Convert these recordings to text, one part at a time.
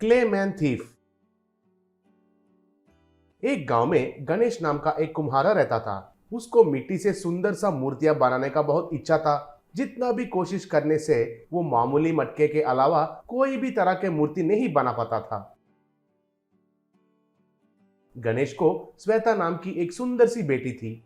Clay man thief. एक गांव में गणेश नाम का एक कुम्हारा रहता था। उसको मिट्टी से सुंदर सा मूर्तियां बनाने का बहुत इच्छा था। जितना भी कोशिश करने से वो मामूली मटके के अलावा कोई भी तरह के मूर्ति नहीं बना पाता था। गणेश को श्वेता नाम की एक सुंदर सी बेटी थी।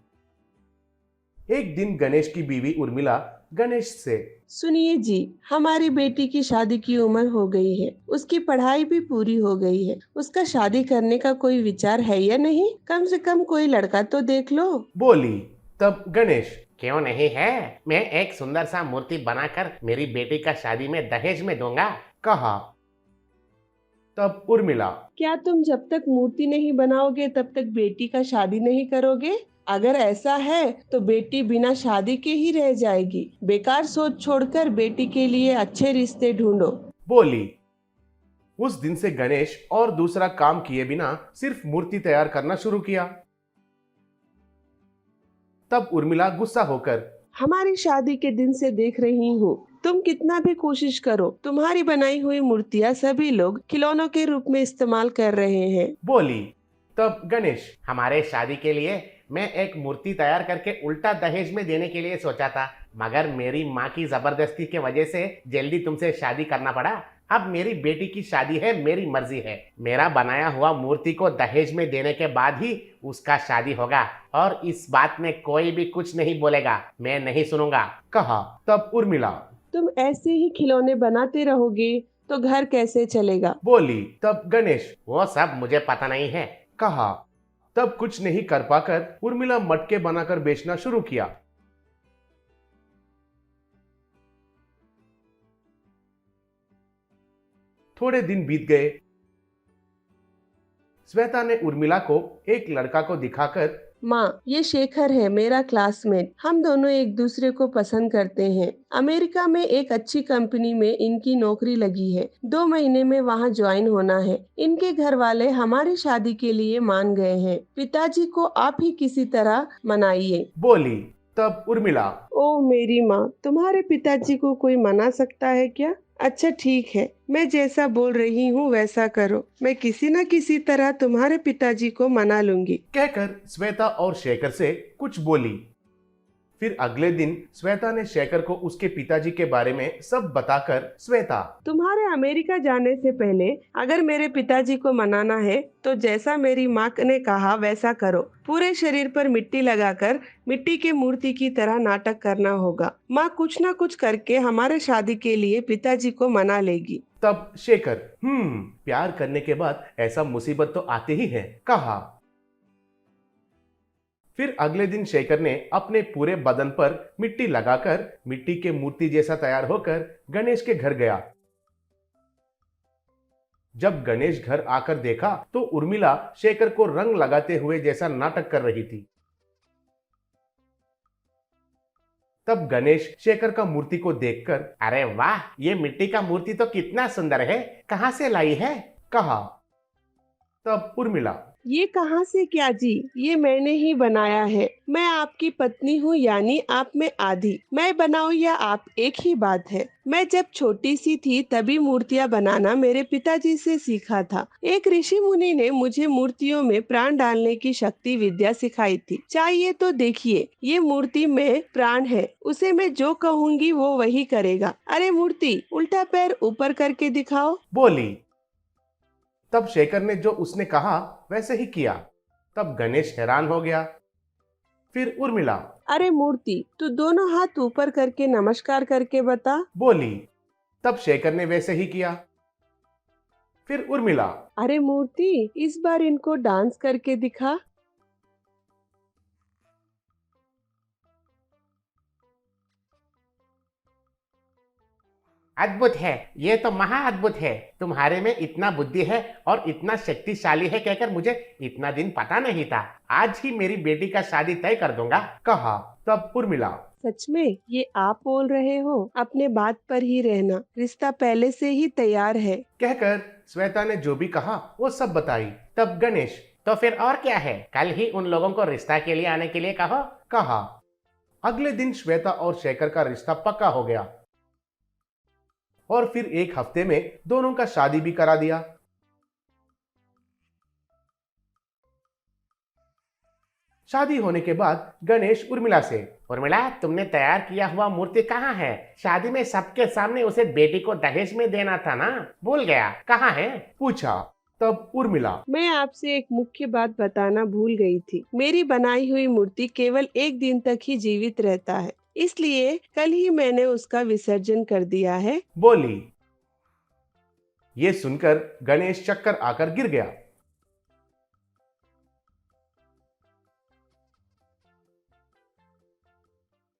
एक दिन गणेश की बीवी उर्मिला गणेश से, सुनिए जी, हमारी बेटी की शादी की उम्र हो गई है। उसकी पढ़ाई भी पूरी हो गई है। उसका शादी करने का कोई विचार है या नहीं? कम से कम कोई लड़का तो देख लो। बोली। तब गणेश, क्यों नहीं है। मैं एक सुंदर सा मूर्ति बनाकर मेरी बेटी का शादी में दहेज में दूंगा। कहा। तब उर्मिला, क्या तुम जब तक मूर्ति नहीं बनाओगे तब तक बेटी का शादी नहीं करोगे? अगर ऐसा है तो बेटी बिना शादी के ही रह जाएगी। बेकार सोच छोड़कर बेटी के लिए अच्छे रिश्ते ढूंढो। बोली। उस दिन से गणेश और दूसरा काम किए बिना सिर्फ मूर्ति तैयार करना शुरू किया। तब उर्मिला गुस्सा होकर, हमारी शादी के दिन से देख रही हूँ, तुम कितना भी कोशिश करो, तुम्हारी बनाई हुई मूर्तियाँ सभी लोग खिलौनों के रूप में इस्तेमाल कर रहे हैं। बोली। तब गणेश, हमारे शादी के लिए मैं एक मूर्ति तैयार करके उल्टा दहेज में देने के लिए सोचा था, मगर मेरी माँ की जबरदस्ती के वजह से जल्दी तुमसे शादी करना पड़ा। अब मेरी बेटी की शादी है, मेरी मर्जी है। मेरा बनाया हुआ मूर्ति को दहेज में देने के बाद ही उसका शादी होगा और इस बात में कोई भी कुछ नहीं बोलेगा। मैं नहीं सुनूंगा। कहा। तब उर्मिला, तुम ऐसे ही खिलौने बनाते रहोगे तो घर कैसे चलेगा? बोली। तब गणेश, वो सब मुझे पता नहीं है। कहा। तब कुछ नहीं कर पाकर उर्मिला मटके बनाकर बेचना शुरू किया। थोड़े दिन बीत गए। श्वेता ने उर्मिला को एक लड़का को दिखाकर, माँ, ये शेखर है, मेरा क्लासमेट। हम दोनों एक दूसरे को पसंद करते हैं। अमेरिका में एक अच्छी कंपनी में इनकी नौकरी लगी है। 2 महीने में वहाँ ज्वाइन होना है। इनके घर वाले हमारी शादी के लिए मान गए हैं। पिताजी को आप ही किसी तरह मनाइए। बोली। तब उर्मिला, ओ मेरी माँ, तुम्हारे पिताजी को कोई मना सकता है क्या? अच्छा ठीक है, मैं जैसा बोल रही हूँ वैसा करो। मैं किसी न किसी तरह तुम्हारे पिताजी को मना लूंगी। कहकर श्वेता और शेखर से कुछ बोली। फिर अगले दिन श्वेता ने शेखर को उसके पिताजी के बारे में सब बताकर, श्वेता, तुम्हारे अमेरिका जाने से पहले अगर मेरे पिताजी को मनाना है तो जैसा मेरी माँ ने कहा वैसा करो। पूरे शरीर पर मिट्टी लगाकर मिट्टी के मूर्ति की तरह नाटक करना होगा। माँ कुछ न कुछ करके हमारे शादी के लिए पिताजी को मना लेगी। तब शेखर, प्यार करने के बाद ऐसा मुसीबत तो आते ही है, कहा। फिर अगले दिन शेखर ने अपने पूरे बदन पर मिट्टी लगाकर मिट्टी के मूर्ति जैसा तैयार होकर गणेश के घर गया। जब गणेश घर आकर देखा तो उर्मिला शेखर को रंग लगाते हुए जैसा नाटक कर रही थी। तब गणेश शेखर का मूर्ति को देखकर, अरे वाह, ये मिट्टी का मूर्ति तो कितना सुंदर है। कहाँ से लाई है? कहा। तब उर्मिला, ये कहाँ से क्या जी, ये मैंने ही बनाया है। मैं आपकी पत्नी हूँ, यानी आप में आधी। मैं बनाऊँ या आप, एक ही बात है। मैं जब छोटी सी थी तभी मूर्तियाँ बनाना मेरे पिताजी से सीखा था। एक ऋषि मुनि ने मुझे मूर्तियों में प्राण डालने की शक्ति विद्या सिखाई थी। चाहिए तो देखिए, ये मूर्ति में प्राण है। उसे मैं जो कहूँगी वो वही करेगा। अरे मूर्ति, उल्टा पैर ऊपर करके दिखाओ। बोली। तब शेखर ने जो उसने कहा वैसे ही किया। तब गणेश हैरान हो गया। फिर उर्मिला, अरे मूर्ति, तू दोनों हाथ ऊपर करके नमस्कार करके बता। बोली। तब शेखर ने वैसे ही किया। फिर उर्मिला, अरे मूर्ति, इस बार इनको डांस करके दिखा। अद्भुत है, ये तो महा अद्भुत है। तुम्हारे में इतना बुद्धि है और इतना शक्तिशाली है कहकर मुझे इतना दिन पता नहीं था। आज ही मेरी बेटी का शादी तय कर दूंगा। कहा। तब उर्मिला, सच में ये आप बोल रहे हो? अपने बात पर ही रहना, रिश्ता पहले से ही तैयार है। कहकर श्वेता ने जो भी कहा वो सब बताई। तब गणेश, तो फिर और क्या है, कल ही उन लोगों को रिश्ता के लिए आने के लिए कहो। कहा। अगले दिन श्वेता और शेखर का रिश्ता पक्का हो गया और फिर एक हफ्ते में दोनों का शादी भी करा दिया। शादी होने के बाद गणेश उर्मिला से, उर्मिला, तुमने तैयार किया हुआ मूर्ति कहाँ है? शादी में सबके सामने उसे बेटी को दहेज में देना था ना, भूल गया? कहाँ है? पूछा। तब उर्मिला, मैं आपसे एक मुख्य बात बताना भूल गई थी। मेरी बनाई हुई मूर्ति केवल एक दिन तक ही जीवित रहता है, इसलिए कल ही मैंने उसका विसर्जन कर दिया है। बोली। ये सुनकर गणेश चक्कर आकर गिर गया।